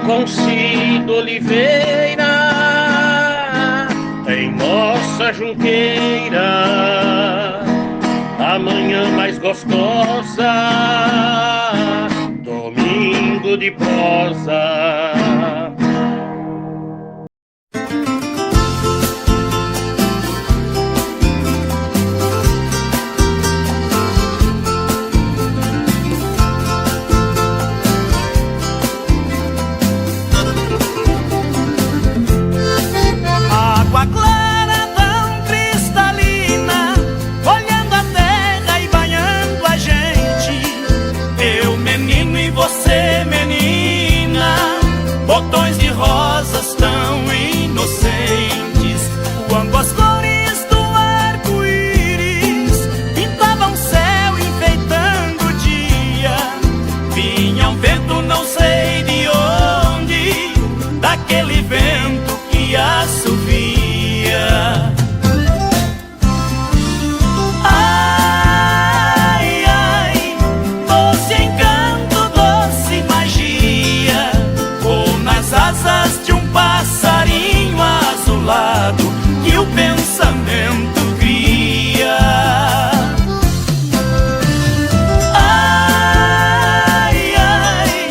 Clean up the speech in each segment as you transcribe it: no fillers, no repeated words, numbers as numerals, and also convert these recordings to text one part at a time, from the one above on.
com Cido Oliveira, em nossa junqueira, a manhã mais gostosa, domingo de prosa. Botões de rosas tão inocentes, quando as cores do arco-íris pintavam o céu enfeitando o dia. Vinha um vento não sei de onde, daquele vento que assovia. Ai, ai, doce encanto, doce magia, nas asas de um passarinho azulado que o pensamento cria. Ai, ai,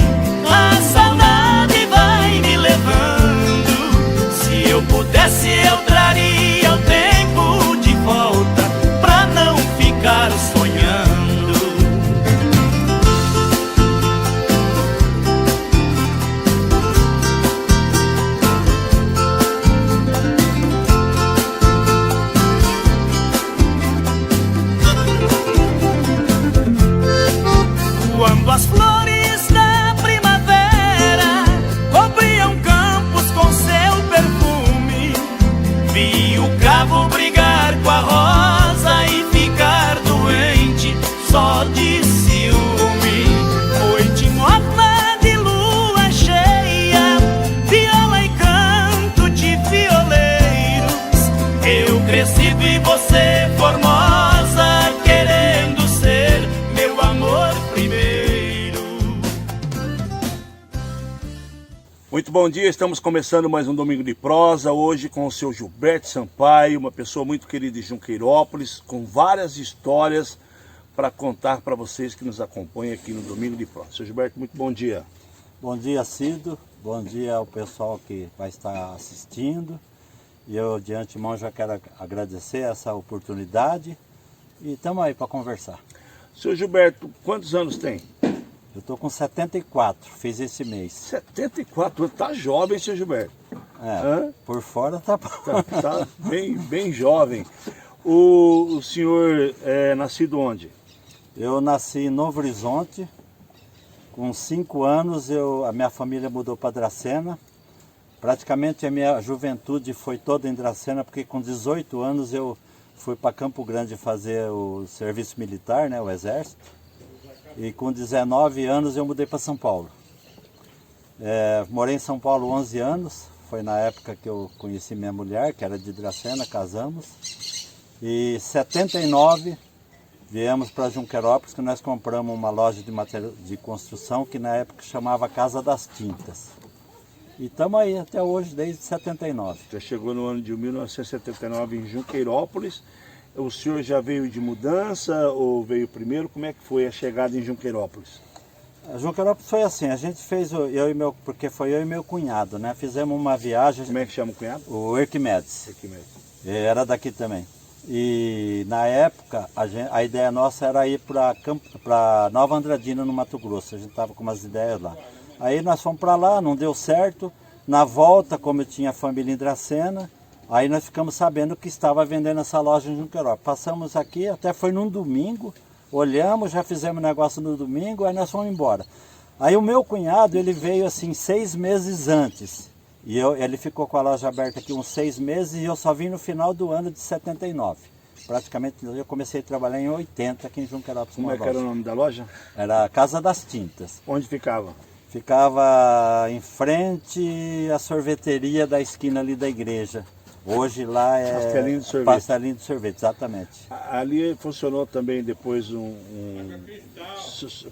a saudade vai me levando. Se eu pudesse eu traria o tempo de volta pra não ficar sonhando. Quando as flores da primavera cobriam campos com seu perfume, vi o cravo brigar com a rosa e ficar doente só de ciúme. Noite morna de lua cheia, viola e canto de violeiros, eu crescido e você formosa, querendo ser meu amor primeiro. Muito bom dia, estamos começando mais um Domingo de Prosa, hoje com o seu Gilberto Sampaio, uma pessoa muito querida de Junqueirópolis, com várias histórias para contar para vocês que nos acompanham aqui no Domingo de Prosa. Seu Gilberto, muito bom dia. Bom dia, Cido, bom dia ao pessoal que vai estar assistindo. E eu de antemão já quero agradecer essa oportunidade e estamos aí para conversar. Seu Gilberto, quantos anos tem? Eu estou com 74, fiz esse mês. 74 anos, tá jovem, seu Gilberto. Por fora tá bem jovem. O senhor é nascido onde? Eu nasci em Novo Horizonte. Com 5 anos a minha família mudou para Dracena. Praticamente a minha juventude foi toda em Dracena, porque com 18 anos eu fui para Campo Grande fazer o serviço militar, né, o exército. E com 19 anos eu mudei para São Paulo. Morei em São Paulo 11 anos, foi na época que eu conheci minha mulher, que era de Dracena, casamos. E em 79 viemos para Junqueirópolis, que nós compramos uma loja de material de construção, que na época chamava Casa das Tintas. E estamos aí até hoje, desde 79. Você chegou no ano de 1979 em Junqueirópolis. O senhor já veio de mudança ou veio primeiro? Como é que foi a chegada em Junqueirópolis? A Junqueirópolis foi assim, a gente fez, porque foi eu e meu cunhado, né? Fizemos uma viagem... Como é que chama o cunhado? O Arquimedes. Era daqui também. E na época, a ideia nossa era ir para Nova Andradina, no Mato Grosso. A gente estava com umas ideias lá. Aí nós fomos para lá, não deu certo. Na volta, como eu tinha família em Dracena, aí nós ficamos sabendo que estava vendendo essa loja em Junqueirópolis. Passamos aqui, até foi num domingo, olhamos, já fizemos negócio no domingo, aí nós fomos embora. Aí o meu cunhado, ele veio assim 6 meses antes. E ele ficou com a loja aberta aqui uns 6 meses e eu só vim no final do ano de 79. Praticamente eu comecei a trabalhar em 80 aqui em Junqueirópolis. Como é que era o nome da loja? Era Casa das Tintas. Onde ficava? Ficava em frente à sorveteria da esquina ali da igreja. Hoje lá é Pastelinho de Sorvete. Pastelinho de Sorvete, exatamente. Ali funcionou também depois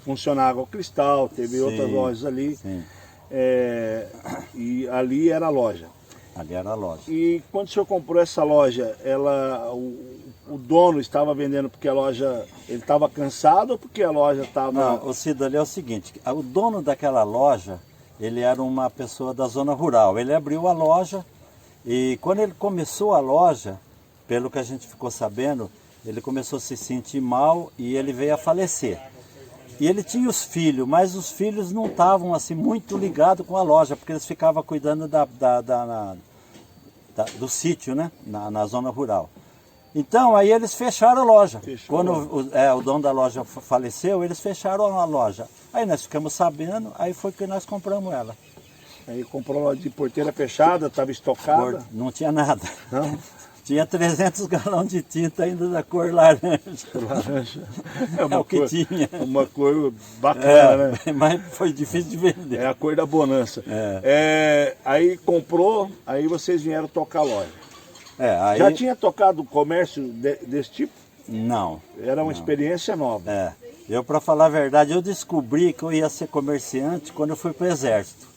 funcionava o Cristal, teve outras lojas ali. Sim. E ali era a loja. Ali era a loja. E quando o senhor comprou essa loja, o dono estava vendendo porque a loja, ele estava cansado ou porque a loja estava... Não, o Cido, ali é o seguinte, o dono daquela loja, ele era uma pessoa da zona rural. Ele abriu a loja e quando ele começou a loja, pelo que a gente ficou sabendo, ele começou a se sentir mal e ele veio a falecer. E ele tinha os filhos, mas os filhos não estavam assim muito ligados com a loja, porque eles ficavam cuidando do sítio, né? Na zona rural. Então, aí eles fecharam a loja. Quando o dono da loja faleceu, eles fecharam a loja. Aí nós ficamos sabendo, aí foi que nós compramos ela. Aí comprou ela de porteira fechada, estava estocada? Não tinha nada. Não? Tinha 300 galões de tinta ainda da cor laranja. Laranja. É o que tinha. Uma cor bacana, né? Mas foi difícil de vender. É a cor da bonança. Aí comprou, aí vocês vieram tocar a loja. Aí... Já tinha tocado comércio desse tipo? Não. Era uma experiência nova. Eu, para falar a verdade, eu descobri que eu ia ser comerciante quando eu fui para o Exército.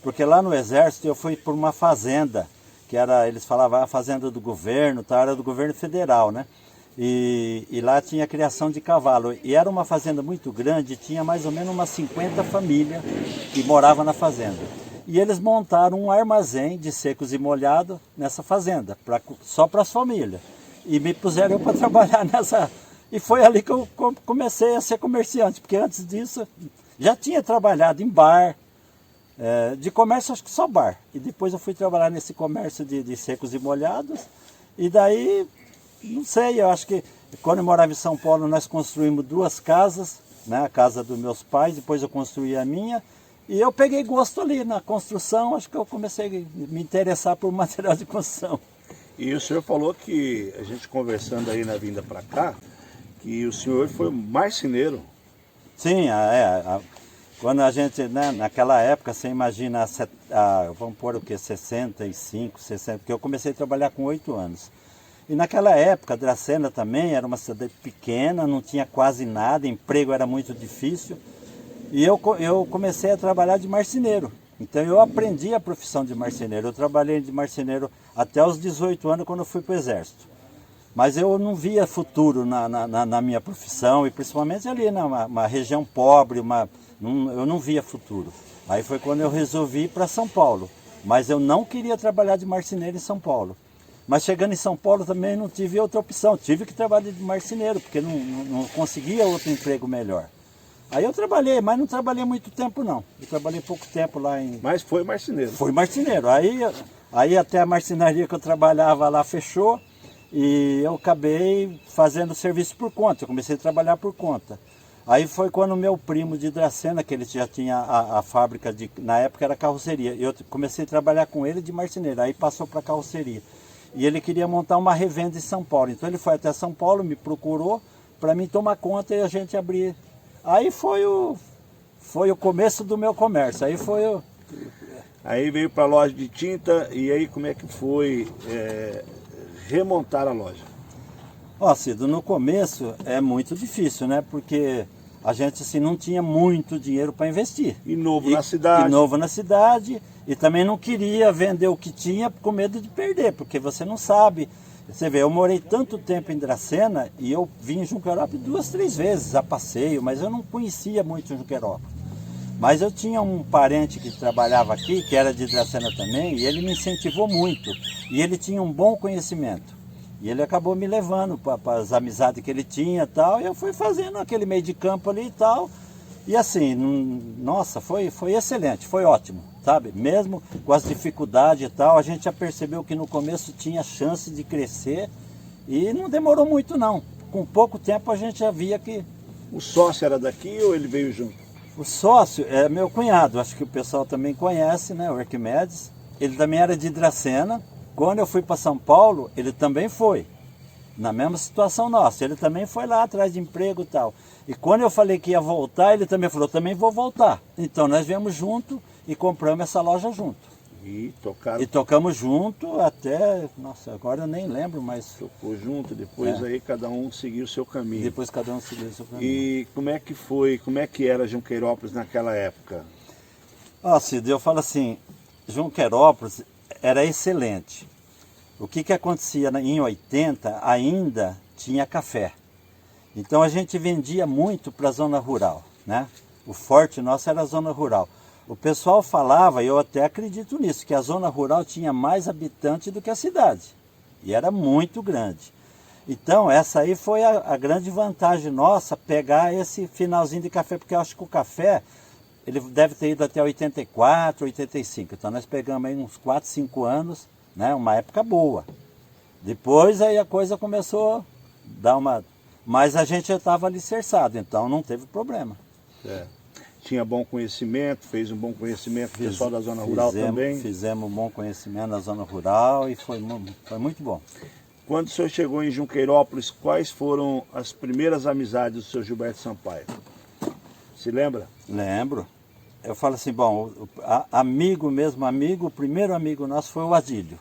Porque lá no Exército eu fui por uma fazenda, que era, eles falavam, a fazenda do governo, tá? Era do governo federal, né? E lá tinha criação de cavalo. E era uma fazenda muito grande, tinha mais ou menos umas 50 famílias que moravam na fazenda. E eles montaram um armazém de secos e molhados nessa fazenda, só para as famílias. E me puseram para trabalhar nessa... E foi ali que eu comecei a ser comerciante, porque antes disso já tinha trabalhado em bar, de comércio acho que só bar. E depois eu fui trabalhar nesse comércio de secos e molhados. E daí, não sei, eu acho que quando eu morava em São Paulo nós construímos 2 casas, né, a casa dos meus pais, depois eu construí a minha. E eu peguei gosto ali na construção, acho que eu comecei a me interessar por material de construção. E o senhor falou que, a gente conversando aí na vinda para cá, que o senhor foi marceneiro. Sim, quando a gente, né, naquela época, você imagina, vamos pôr o que, 65, 60, porque eu comecei a trabalhar com 8 anos. E naquela época, Dracena também era uma cidade pequena, não tinha quase nada, emprego era muito difícil. E eu comecei a trabalhar de marceneiro. Então eu aprendi a profissão de marceneiro. Eu trabalhei de marceneiro até os 18 anos quando eu fui para o Exército. Mas eu não via futuro na minha profissão, e principalmente ali numa região pobre, eu não via futuro. Aí foi quando eu resolvi ir para São Paulo. Mas eu não queria trabalhar de marceneiro em São Paulo. Mas chegando em São Paulo também não tive outra opção. Tive que trabalhar de marceneiro, porque não conseguia outro emprego melhor. Aí eu trabalhei, mas não trabalhei muito tempo não. Eu trabalhei pouco tempo lá em... Mas foi marceneiro. Foi marceneiro. Aí até a marcenaria que eu trabalhava lá fechou e eu acabei fazendo serviço por conta. Eu comecei a trabalhar por conta. Aí foi quando o meu primo de Dracena, que ele já tinha a fábrica na época era carroceria. Eu comecei a trabalhar com ele de marceneiro, aí passou para carroceria. E ele queria montar uma revenda em São Paulo. Então ele foi até São Paulo, me procurou para mim tomar conta e a gente abrir. Aí foi o começo do meu comércio, Aí veio para a loja de tinta, e aí como é que foi remontar a loja? Ó, Cido, no começo é muito difícil, né? Porque a gente assim, não tinha muito dinheiro para investir. E novo na cidade. E novo na cidade, e também não queria vender o que tinha com medo de perder, porque você não sabe. Você vê, eu morei tanto tempo em Dracena e eu vim em Junquerópolis 2, 3 vezes a passeio, mas eu não conhecia muito Junquerópolis. Mas eu tinha um parente que trabalhava aqui, que era de Dracena também, e ele me incentivou muito. E ele tinha um bom conhecimento. E ele acabou me levando para as amizades que ele tinha e tal, e eu fui fazendo aquele meio de campo ali e tal. E assim, nossa, foi excelente, foi ótimo, sabe? Mesmo com as dificuldades e tal, a gente já percebeu que no começo tinha chance de crescer e não demorou muito não. Com pouco tempo a gente já via que... O sócio era daqui ou ele veio junto? O sócio é meu cunhado, acho que o pessoal também conhece, né? O Arquimedes. Ele também era de Dracena. Quando eu fui para São Paulo, ele também foi. Na mesma situação nossa, ele também foi lá atrás de emprego e tal. E quando eu falei que ia voltar, ele também falou, também vou voltar. Então nós viemos junto e compramos essa loja junto. E tocaram? E tocamos junto até, nossa, agora eu nem lembro, mas... Tocou junto, depois aí cada um seguiu o seu caminho. Depois cada um seguiu o seu caminho. E como é que foi, como é que era Junqueirópolis naquela época? Ó, Cid, eu falo assim, Junqueirópolis era excelente. O que acontecia em 80, ainda tinha café. Então a gente vendia muito para a zona rural, né? O forte nosso era a zona rural. O pessoal falava, e eu até acredito nisso, que a zona rural tinha mais habitantes do que a cidade. E era muito grande. Então essa aí foi a grande vantagem nossa, pegar esse finalzinho de café, porque eu acho que o café, ele deve ter ido até 84, 85. Então nós pegamos aí uns 4, 5 anos, né? Uma época boa. Depois aí a coisa começou a dar uma... Mas a gente já estava alicerçado, então não teve problema. É. Tinha bom conhecimento, fez um bom conhecimento do pessoal da zona rural também. Fizemos um bom conhecimento na zona rural e foi muito bom. Quando o senhor chegou em Junqueirópolis, quais foram as primeiras amizades do senhor Gilberto Sampaio? Se lembra? Lembro. Eu falo assim, bom, amigo mesmo, o primeiro amigo nosso foi o Adílio.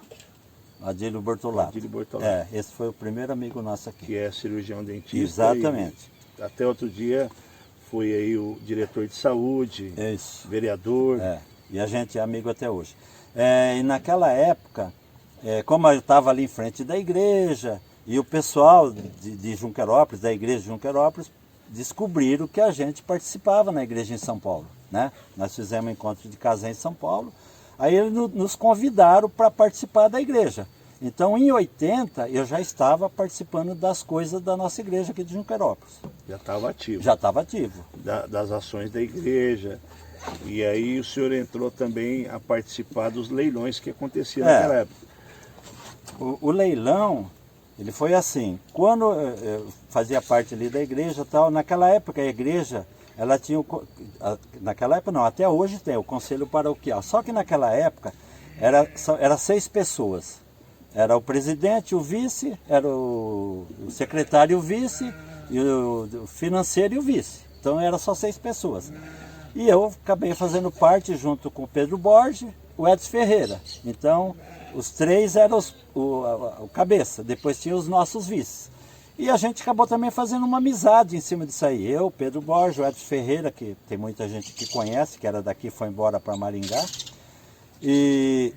Adílio Bortolato. Adílio Bortolato. É, esse foi o primeiro amigo nosso aqui. Que é cirurgião dentista. Exatamente. Até outro dia foi aí o diretor de saúde, isso. Vereador. É, e a gente é amigo até hoje. E naquela época, como eu estava ali em frente da igreja, e o pessoal de Junqueirópolis, da igreja de Junqueirópolis, descobriram que a gente participava na igreja em São Paulo, né? Nós fizemos um encontro de casais em São Paulo, aí eles nos convidaram para participar da igreja. Então, em 80, eu já estava participando das coisas da nossa igreja aqui de Junqueirópolis. Já estava ativo. Já estava ativo. Das ações da igreja. E aí o senhor entrou também a participar dos leilões que aconteciam naquela época. O leilão, ele foi assim, quando eu fazia parte ali da igreja e tal, naquela época a igreja, ela tinha, naquela época não, até hoje tem o conselho paroquial, só que naquela época era 6 pessoas. Era o presidente, o vice, era o secretário e o vice, e o financeiro e o vice. Então era só 6 pessoas. E eu acabei fazendo parte junto com o Pedro Borges, o Edson Ferreira. Então os 3 eram o cabeça, depois tinha os nossos vices. E a gente acabou também fazendo uma amizade em cima disso aí. Eu, Pedro Borges, o Edson Ferreira, que tem muita gente que conhece, que era daqui, foi embora para Maringá. E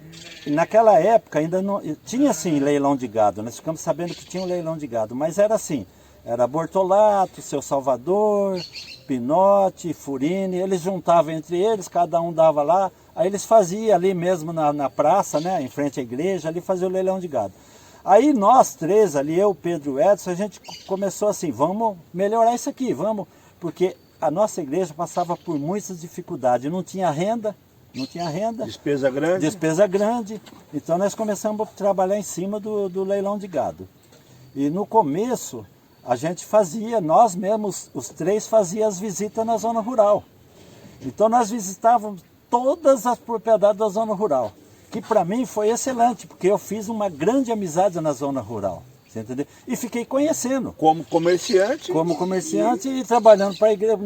naquela época ainda não tinha assim leilão de gado, nós ficamos sabendo que tinha um leilão de gado, mas era assim, era Bortolato, Seu Salvador, Pinote, Furini, eles juntavam entre eles, cada um dava lá, aí eles faziam ali mesmo na praça, né, em frente à igreja, ali fazia o leilão de gado. Aí nós 3 ali, eu, Pedro e o Edson, a gente começou assim, vamos melhorar isso aqui, vamos, porque a nossa igreja passava por muitas dificuldades, não tinha renda. Despesa grande. Despesa grande. Então nós começamos a trabalhar em cima do leilão de gado. E no começo a gente fazia, nós mesmos, os 3 fazíamos as visitas na zona rural. Então nós visitávamos todas as propriedades da zona rural. Que para mim foi excelente, porque eu fiz uma grande amizade na zona rural. Você entendeu? E fiquei conhecendo. Como comerciante. Como comerciante e trabalhando para a igreja.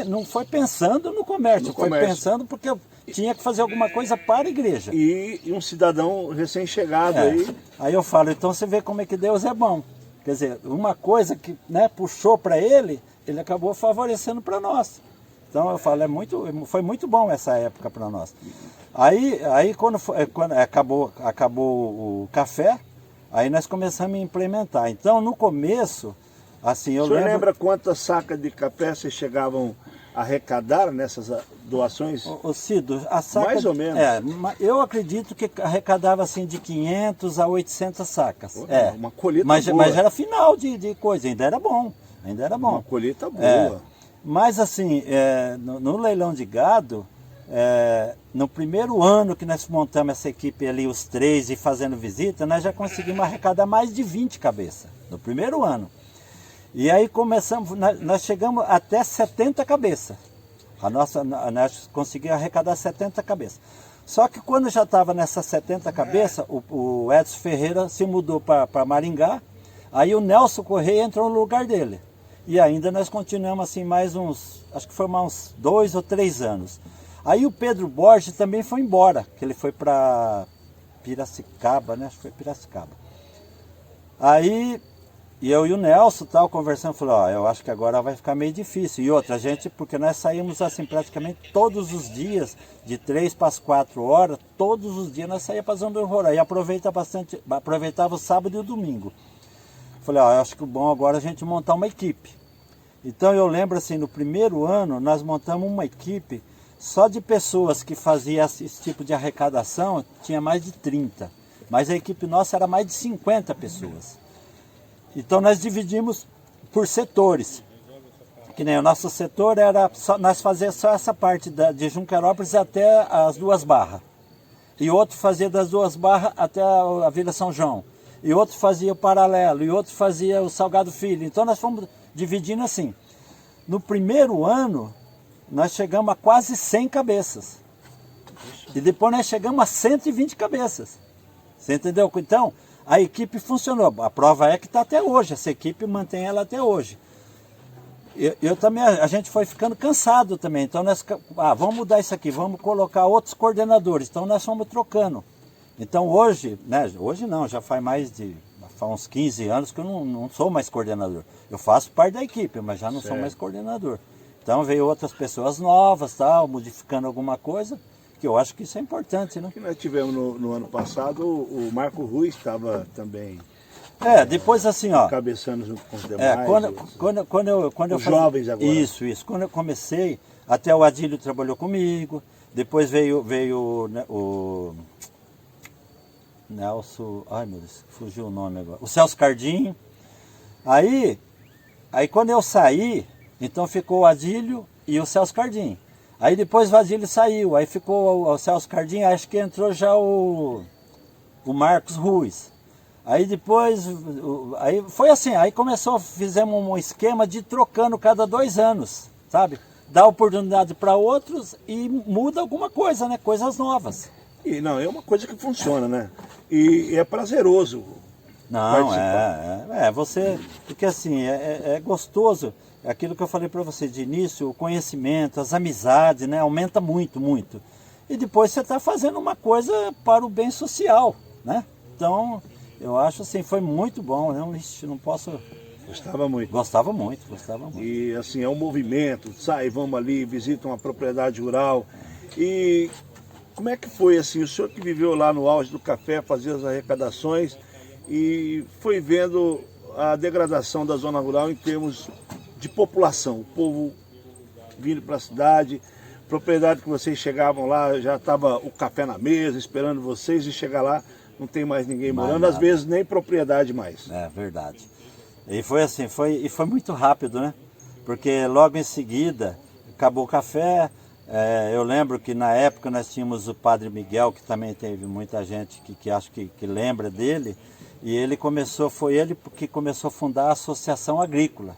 Não foi pensando no comércio, foi pensando porque eu tinha que fazer alguma coisa para a igreja. E um cidadão recém-chegado aí. Aí eu falo, então você vê como é que Deus é bom. Quer dizer, uma coisa que, né, puxou para ele acabou favorecendo para nós. Então eu falo, foi muito bom essa época para nós. Aí quando acabou o café, aí nós começamos a implementar. Então no começo, assim, eu lembro... O senhor lembra quantas sacas de café vocês chegavam a arrecadar nessas doações? Ô Cido, a saca... Mais ou menos. Eu acredito que arrecadava assim de 500 a 800 sacas. Uma colheita boa. Mas era final de coisa, ainda era bom. Uma colheita boa. Mas assim, no leilão de gado, no primeiro ano que nós montamos essa equipe ali, os 3 e fazendo visita, nós já conseguimos arrecadar mais de 20 cabeças, no primeiro ano. E aí começamos, nós chegamos até 70 cabeças. Nós conseguimos arrecadar 70 cabeças. Só que quando já estava nessas 70 cabeças, o Edson Ferreira se mudou para Maringá, aí o Nelson Correia entrou no lugar dele. E ainda nós continuamos assim mais acho que foi uns 2 ou 3 anos. Aí o Pedro Borges também foi embora, que ele foi para Piracicaba, né? Acho que foi Piracicaba. Aí E eu e o Nelson, tal, conversando, falou, ó, eu acho que agora vai ficar meio difícil. E outra, gente, porque nós saímos assim praticamente todos os dias, de 3 para as 4 horas, todos os dias nós saíamos para a Zona do Roraima. E aproveitava o sábado e o domingo. Falei, ó, eu acho que o bom agora é a gente montar uma equipe. Então eu lembro assim, no primeiro ano, nós montamos uma equipe só de pessoas que faziam esse tipo de arrecadação, tinha mais de 30. Mas a equipe nossa era mais de 50 pessoas. Então nós dividimos por setores, que nem o nosso setor era, nós fazíamos só essa parte de Junqueirópolis até as 2 Barras, e outro fazia das 2 Barras até a Vila São João, e outro fazia o Paralelo, e outro fazia o Salgado Filho. Então nós fomos dividindo assim. No primeiro ano, nós chegamos a quase 100 cabeças, e depois nós chegamos a 120 cabeças, você entendeu? Então, a equipe funcionou, a prova é que está até hoje, essa equipe mantém ela até hoje. Eu também, a gente foi ficando cansado também, então nós, vamos mudar isso aqui, vamos colocar outros coordenadores, então nós fomos trocando. Então hoje, né, hoje não, já faz uns 15 anos que eu não sou mais coordenador. Eu faço parte da equipe, mas já não sou mais coordenador. Então veio outras pessoas novas, tal, modificando alguma coisa, que eu acho que isso é importante, né? Que nós tivemos no ano passado, o Marco Ruiz estava também... depois assim, ó... cabeçando junto com os demais. Quando eu jovens agora. Isso. Quando eu comecei, até o Adílio trabalhou comigo, depois veio o Nelson... Ai, meu Deus, fugiu o nome agora. O Celso Cardinho. Aí quando eu saí, então ficou o Adílio e o Celso Cardinho. Aí depois o Adílio saiu, aí ficou o Celso Cardinho, acho que entrou já o Marcos Ruiz. Aí depois, aí foi assim, aí fizemos um esquema de trocando cada 2 anos, sabe? Dá oportunidade para outros e muda alguma coisa, né? Coisas novas. E não, é uma coisa que funciona, né? E é prazeroso. Não, porque assim, é gostoso. Aquilo que eu falei para você de início, o conhecimento, as amizades, né? Aumenta muito, muito. E depois você está fazendo uma coisa para o bem social, né? Então, eu acho assim, foi muito bom, né? Não posso... Gostava muito. Gostava muito. E assim, é um movimento, vamos ali, visita uma propriedade rural. E como é que foi assim, o senhor que viveu lá no auge do café, fazia as arrecadações e foi vendo a degradação da zona rural em termos de população, o povo vindo para a cidade, propriedade que vocês chegavam lá, já estava o café na mesa, esperando vocês, e chegar lá, não tem mais ninguém morando, às vezes nem propriedade mais. É verdade. E foi assim, foi muito rápido, né? Porque logo em seguida, acabou o café, eu lembro que na época nós tínhamos o Padre Miguel, que também teve muita gente que acho que lembra dele, e foi ele que começou a fundar a Associação Agrícola.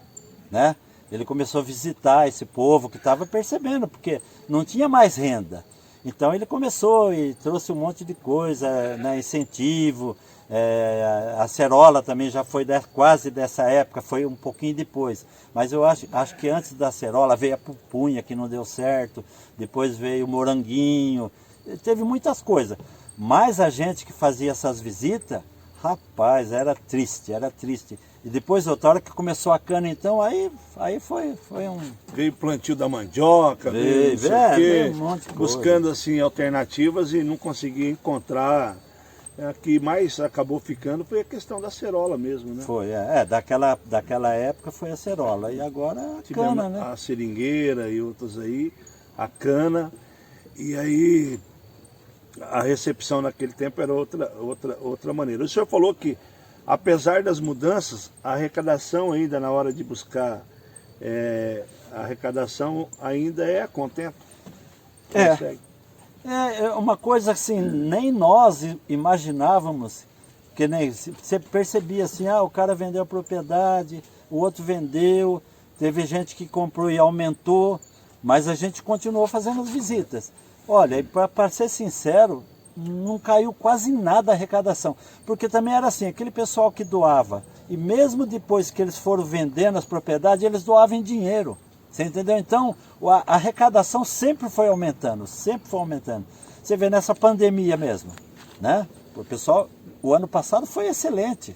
Né? Ele começou a visitar esse povo que estava percebendo, porque não tinha mais renda. Então ele começou e trouxe um monte de coisa, né? Incentivo, a Cerola também já foi quase dessa época, foi um pouquinho depois. Mas eu acho que antes da Cerola veio a Pupunha, que não deu certo, depois veio o Moranguinho, teve muitas coisas. Mas a gente que fazia essas visitas, rapaz, era triste. E depois, outra hora que começou a cana, então, aí foi um... Veio o plantio da mandioca, veio um monte de buscando assim, alternativas e não conseguia encontrar. A que mais acabou ficando foi a questão da cerola mesmo, né? Foi, daquela época foi a cerola, e agora a cana, né? A seringueira e outras aí, a cana, e aí a recepção naquele tempo era outra maneira. O senhor falou que, apesar das mudanças, a arrecadação ainda na hora de buscar a arrecadação ainda é a contento. É uma coisa assim, nem nós imaginávamos, que nem você percebia assim, o cara vendeu a propriedade, o outro vendeu, teve gente que comprou e aumentou, mas a gente continuou fazendo as visitas. Olha, para ser sincero, não caiu quase nada a arrecadação, porque também era assim, aquele pessoal que doava, e mesmo depois que eles foram vendendo as propriedades, eles doavam em dinheiro, você entendeu? Então, a arrecadação sempre foi aumentando, Você vê nessa pandemia mesmo, né? O pessoal, o ano passado foi excelente,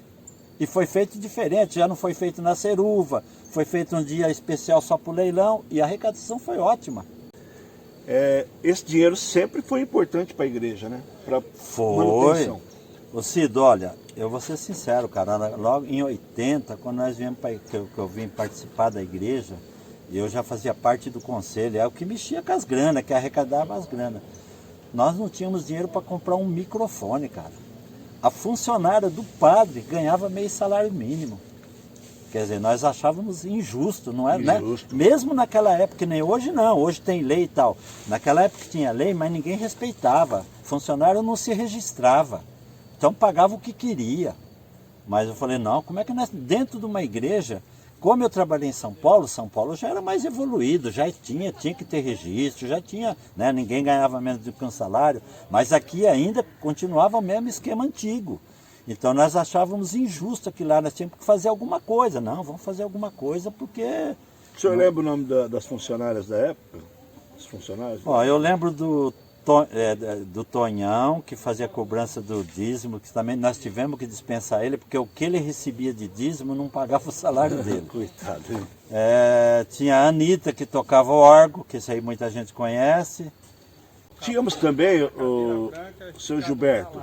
E foi feito diferente, já não foi feito na Ceruva, foi feito um dia especial só para o leilão e a arrecadação foi ótima. Esse dinheiro sempre foi importante para a igreja, né? Para manutenção. Ô Cido, olha, eu vou ser sincero, cara, logo em 80, quando nós viemos que eu vim participar da igreja, eu já fazia parte do conselho, é o que mexia com as granas, que arrecadava as granas. Nós não tínhamos dinheiro para comprar um microfone, cara. A funcionária do padre ganhava meio salário mínimo. Quer dizer, nós achávamos injusto, não é? Injusto. Né? Mesmo naquela época, nem hoje não, hoje tem lei e tal. Naquela época tinha lei, mas ninguém respeitava. Funcionário não se registrava. Então pagava o que queria. Mas eu falei, não, como é que nós, dentro de uma igreja, como eu trabalhei em São Paulo já era mais evoluído, já tinha que ter registro, já tinha, né, ninguém ganhava menos do que um salário, mas aqui ainda continuava o mesmo esquema antigo. Então nós achávamos injusto aquilo lá, nós tínhamos que fazer alguma coisa. Não, vamos fazer alguma coisa porque... O senhor lembra o nome das funcionárias da época? Os funcionários? Ó, eu lembro do Tonhão, que fazia cobrança do dízimo, que também nós tivemos que dispensar ele, porque o que ele recebia de dízimo não pagava o salário dele. Coitado. Tinha a Anitta, que tocava órgão, que isso aí muita gente conhece. Tínhamos também, o seu Gilberto,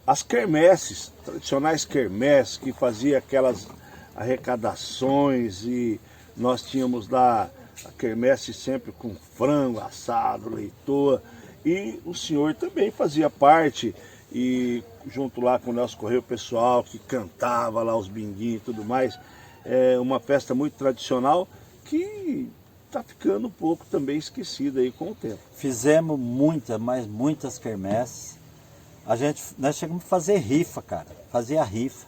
as quermesses, tradicionais quermesses, que fazia aquelas arrecadações, e nós tínhamos lá a quermesse sempre com frango assado, leitoa. E o senhor também fazia parte, e junto lá com o Nelson Correia, o pessoal que cantava lá os binguinhos e tudo mais. É uma festa muito tradicional que está ficando um pouco também esquecida aí com o tempo. Fizemos muitas quermesses. Nós chegamos a fazer rifa, cara. Fazia rifa,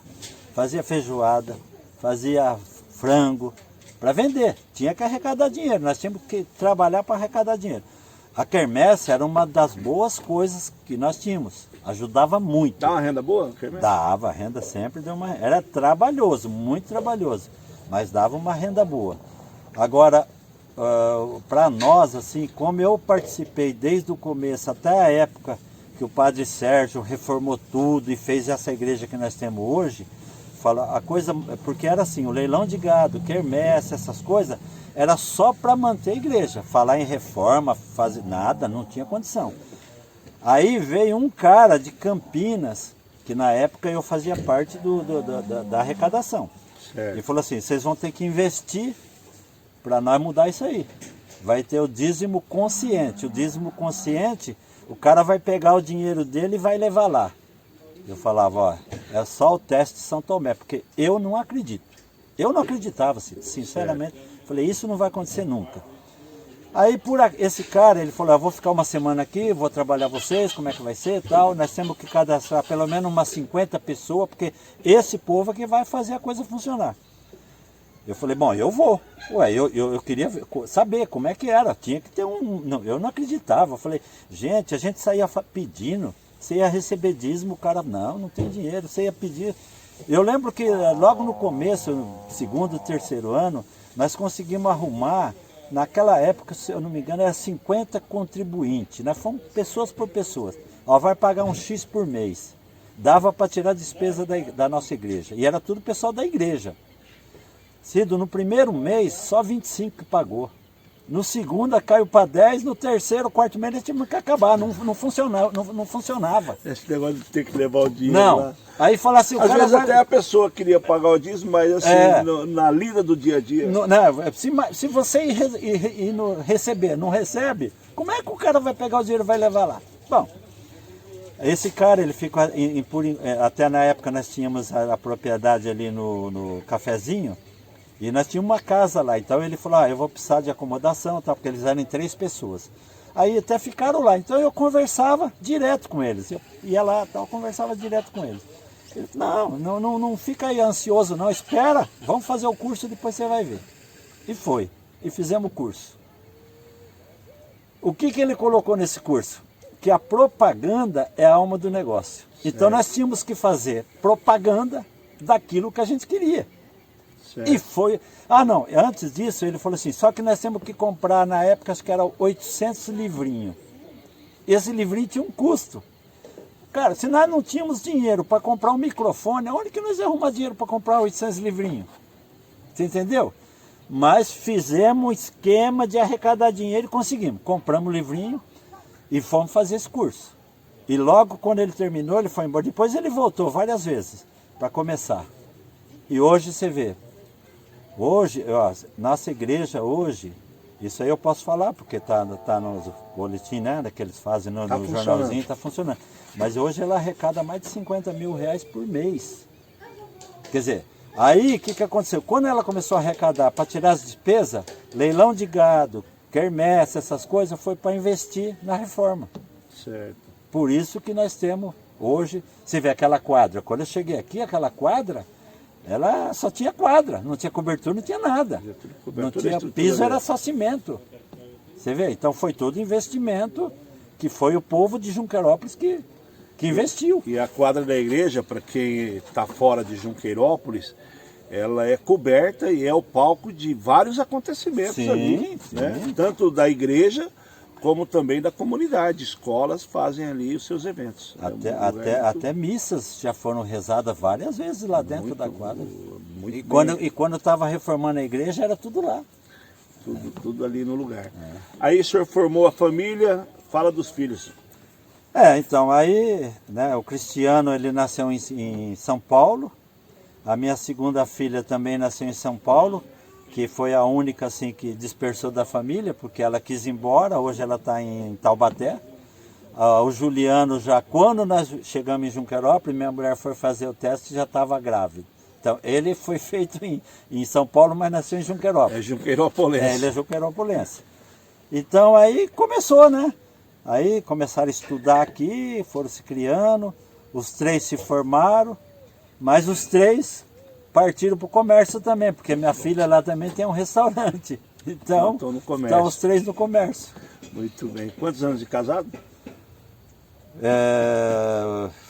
fazia feijoada, fazia frango para vender. Tinha que arrecadar dinheiro, nós tínhamos que trabalhar para arrecadar dinheiro. A quermesse era uma das boas coisas que nós tínhamos, ajudava muito. Dá uma renda boa, quermesse? Dava, a renda sempre deu uma... Era trabalhoso, muito trabalhoso, mas dava uma renda boa. Agora, para nós, assim, como eu participei desde o começo até a época que o padre Sérgio reformou tudo e fez essa igreja que nós temos hoje, a coisa, porque era assim, o leilão de gado, quermesse, essas coisas, era só para manter a igreja. Falar em reforma, fazer nada, não tinha condição. Aí veio um cara de Campinas, que na época eu fazia parte da arrecadação. Certo. E falou assim, vocês vão ter que investir para nós mudar isso aí. Vai ter o dízimo consciente. O dízimo consciente, o cara vai pegar o dinheiro dele e vai levar lá. Eu falava, ó, é só o teste de São Tomé, porque eu não acredito. Eu não acreditava, sinceramente. Falei, isso não vai acontecer nunca. Aí esse cara, ele falou, eu vou ficar uma semana aqui, vou trabalhar vocês, como é que vai ser e tal. Nós temos que cadastrar pelo menos umas 50 pessoas, porque esse povo é que vai fazer a coisa funcionar. Eu falei, bom, eu vou. Ué, eu queria saber como é que era. Tinha que ter um... Não, eu não acreditava. Eu falei, gente, a gente saía pedindo, você ia receber dízimo, o cara, não tem dinheiro, você ia pedir. Eu lembro que logo no começo, no segundo, terceiro ano, nós conseguimos arrumar, naquela época, se eu não me engano, era 50 contribuintes. Nós fomos pessoas por pessoas. Ó, vai pagar um X por mês. Dava para tirar a despesa da nossa igreja. E era tudo pessoal da igreja. Cido, no primeiro mês, só 25 que pagou. No segundo, caiu para 10. No terceiro, quarto mês, nós tínhamos que acabar. Não funcionava. Esse negócio de ter que levar o dinheiro não. Lá. Aí fala assim, às vezes até a pessoa queria pagar o dízimo, mas assim, na lida do dia a dia. Se você ir receber, não recebe, como é que o cara vai pegar o dinheiro e vai levar lá? Bom, esse cara, ele fica, até na época nós tínhamos a propriedade ali no Cafezinho, e nós tínhamos uma casa lá, então ele falou, eu vou precisar de acomodação, tá, porque eles eram em 3 pessoas. Aí até ficaram lá, então eu conversava direto com eles, eu ia lá, tal, conversava direto com eles. Ele falou, não fica aí ansioso não, espera, vamos fazer o curso e depois você vai ver. E foi, e fizemos o curso. O que ele colocou nesse curso? Que a propaganda é a alma do negócio. Certo. Então nós tínhamos que fazer propaganda daquilo que a gente queria. Certo. E foi... antes disso ele falou assim, só que nós temos que comprar, na época acho que era 800 livrinhos. Esse livrinho tinha um custo. Cara, se nós não tínhamos dinheiro para comprar um microfone, onde que nós ia arrumar dinheiro para comprar 800 livrinhos? Você entendeu? Mas fizemos um esquema de arrecadar dinheiro e conseguimos. Compramos o livrinho e fomos fazer esse curso. E logo quando ele terminou, ele foi embora. Depois ele voltou várias vezes para começar. E hoje você vê. Hoje, ó, nossa igreja hoje, isso aí eu posso falar, porque tá nos boletim, né, que eles fazem no jornalzinho, está funcionando. Mas hoje ela arrecada mais de 50 mil reais por mês. Quer dizer, aí o que aconteceu? Quando ela começou a arrecadar para tirar as despesas, leilão de gado, quermesse, essas coisas, foi para investir na reforma. Certo. Por isso que nós temos hoje, você vê aquela quadra, quando eu cheguei aqui, aquela quadra, ela só tinha quadra, não tinha cobertura, não tinha nada. Não tinha piso, era só cimento. Você vê? Então foi todo investimento que foi o povo de Junqueirópolis que investiu. E a quadra da igreja, para quem está fora de Junqueirópolis, ela é coberta e é o palco de vários acontecimentos sim, ali. sim. Né? Tanto da igreja como também da comunidade. Escolas fazem ali os seus eventos. Até missas já foram rezadas várias vezes lá dentro da quadra. E quando estava reformando a igreja, era tudo lá. Tudo ali no lugar. Aí o senhor formou a família, fala dos filhos. Então, aí, né, o Cristiano, ele nasceu em São Paulo. A minha segunda filha também nasceu em São Paulo, que foi a única assim que dispersou da família, porque ela quis ir embora, hoje ela está em Taubaté. O Juliano, já quando nós chegamos em Junqueirópolis, minha mulher foi fazer o teste e já estava grávida. Então, ele foi feito em São Paulo, mas nasceu em Junqueirópolis. É Junqueirópolense. Ele é Junqueirópolense. Então, aí começou, né? Aí começaram a estudar aqui, foram se criando, os 3 se formaram, mas os 3 partiram para o comércio também, porque minha filha lá também tem um restaurante. Então, estão os 3 no comércio. Muito bem. Quantos anos de casado?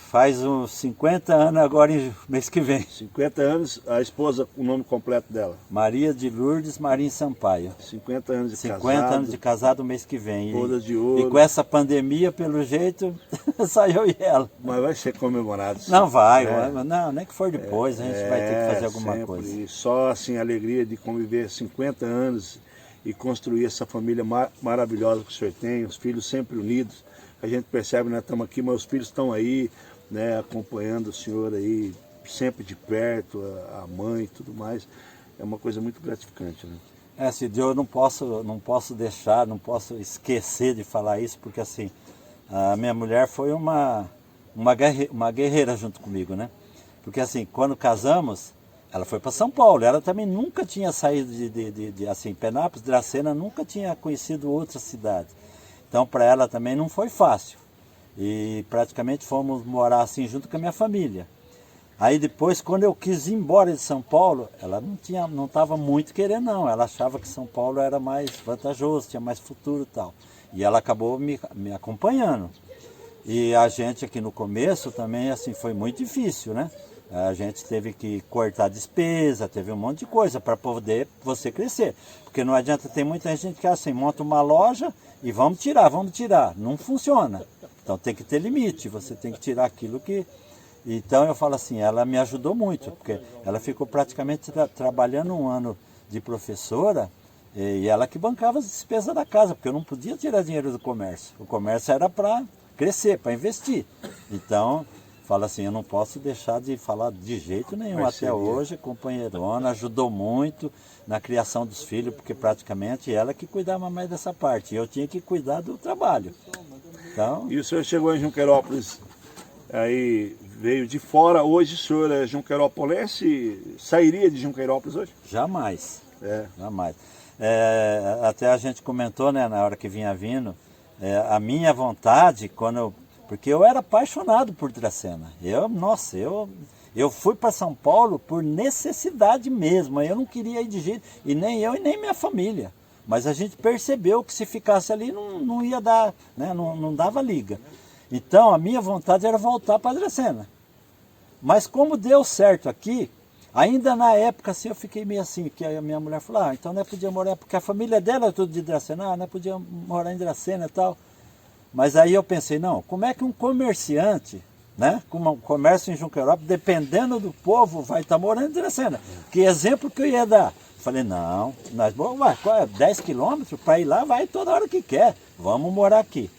Faz uns 50 anos agora, mês que vem. 50 anos, a esposa, o nome completo dela? Maria de Lourdes Marim Sampaio. 50 anos de 50 casado. 50 anos de casado mês que vem. Bodas de ouro. E com essa pandemia, pelo jeito, só eu e ela. Mas vai ser comemorado. Sim. Não vai, não, nem que for depois, a gente vai ter que fazer alguma sempre. Coisa. E só assim, a alegria de conviver 50 anos e construir essa família maravilhosa que o senhor tem, os filhos sempre unidos. A gente percebe, nós estamos aqui, mas os filhos estão aí, né, acompanhando o senhor aí, sempre de perto, a mãe e tudo mais. É uma coisa muito gratificante, né? Cid, eu não posso deixar, não posso esquecer de falar isso, porque assim, a minha mulher foi uma guerreira junto comigo, né? Porque assim, quando casamos, ela foi para São Paulo, ela também nunca tinha saído de assim, Penápolis, Dracena, nunca tinha conhecido outra cidade. Então para ela também não foi fácil. E praticamente fomos morar assim junto com a minha família. Aí depois, quando eu quis ir embora de São Paulo, ela não estava muito querendo não. Ela achava que São Paulo era mais vantajoso, tinha mais futuro e tal. E ela acabou me acompanhando. E a gente aqui no começo também assim foi muito difícil, né? A gente teve que cortar despesa, teve um monte de coisa para poder você crescer. Porque não adianta, tem muita gente que assim, monta uma loja e vamos tirar. Não funciona. Então tem que ter limite, você tem que tirar aquilo que... Então eu falo assim, ela me ajudou muito, porque ela ficou praticamente trabalhando um ano de professora e ela que bancava as despesas da casa, porque eu não podia tirar dinheiro do comércio. O comércio era para crescer, para investir. Então, falo assim, eu não posso deixar de falar de jeito nenhum. Até hoje, companheirona, ajudou muito na criação dos filhos, porque praticamente ela que cuidava mais dessa parte. E eu tinha que cuidar do trabalho. Então... E o senhor chegou em Junqueirópolis, aí veio de fora, hoje o senhor é junqueirópolense, sairia de Junqueirópolis hoje? Jamais, jamais. Até a gente comentou, né, na hora que vinha vindo, a minha vontade, porque eu era apaixonado por Dracena. Eu fui para São Paulo por necessidade mesmo, eu não queria ir de jeito, e nem eu e nem minha família. Mas a gente percebeu que se ficasse ali não ia dar, né? Não dava liga. Então a minha vontade era voltar para Dracena. Mas como deu certo aqui, ainda na época assim, eu fiquei meio assim, que a minha mulher falou, então nós podíamos morar, porque a família dela é tudo de Dracena, nós podíamos morar em Dracena e tal. Mas aí eu pensei, não, como é que um comerciante, né, com um comércio em Junqueirópolis, dependendo do povo, vai estar morando em Dracena? Que exemplo que eu ia dar? Falei, não, nós vamos, 10 quilômetros para ir lá, vai toda hora que quer, vamos morar aqui.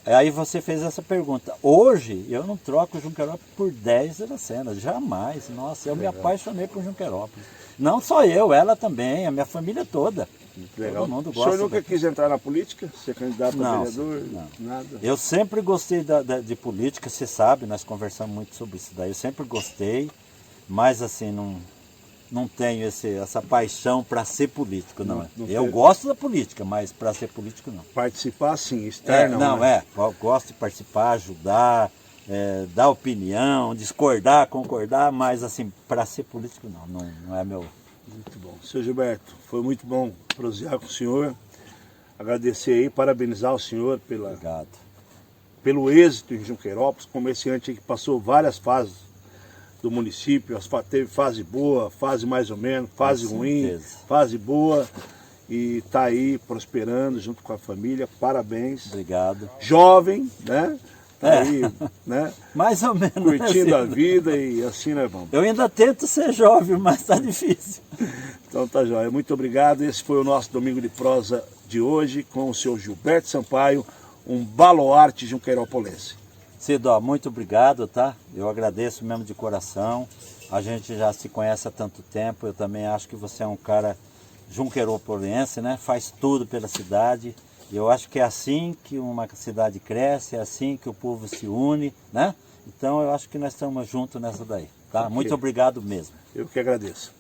Aí você fez essa pergunta. Hoje eu não troco Junqueirópolis por 10 Dracenas, jamais. Nossa, eu me apaixonei por Junqueirópolis. Não só eu, ela também, a minha família toda. Legal. Todo mundo O gosta. senhor nunca quis entrar na política? Ser candidato a vereador? Não. Nada? Eu sempre gostei de política, você sabe, nós conversamos muito sobre isso daí. Eu sempre gostei, mas assim, não tenho essa paixão para ser político, não. Eu gosto da política, mas para ser político não. Participar sim, estar não. Eu gosto de participar, ajudar, dar opinião, discordar, concordar, mas assim, para ser político não é meu. Muito bom. Seu Gilberto, foi muito bom prosear com o senhor. Agradecer aí, parabenizar o senhor pelo êxito em Junqueirópolis, comerciante que passou várias fases do município, teve fase boa, fase mais ou menos, fase ruim, fase boa, e está aí prosperando junto com a família, parabéns. Obrigado. Jovem, né? Tá aí, né? Mais ou menos. Curtindo assim. a vida e assim nós vamos. Eu ainda tento ser jovem, mas está difícil. Então tá jóia, muito obrigado. Esse foi o nosso Domingo de Prosa de hoje com o seu Gilberto Sampaio, um baluarte junqueiropolense. Cidó, muito obrigado, tá? Eu agradeço mesmo de coração. A gente já se conhece há tanto tempo, eu também acho que você é um cara junqueiropolense, né? Faz tudo pela cidade. E eu acho que é assim que uma cidade cresce, é assim que o povo se une, né? Então eu acho que nós estamos juntos nessa daí, tá? Okay. Muito obrigado mesmo. Eu que agradeço.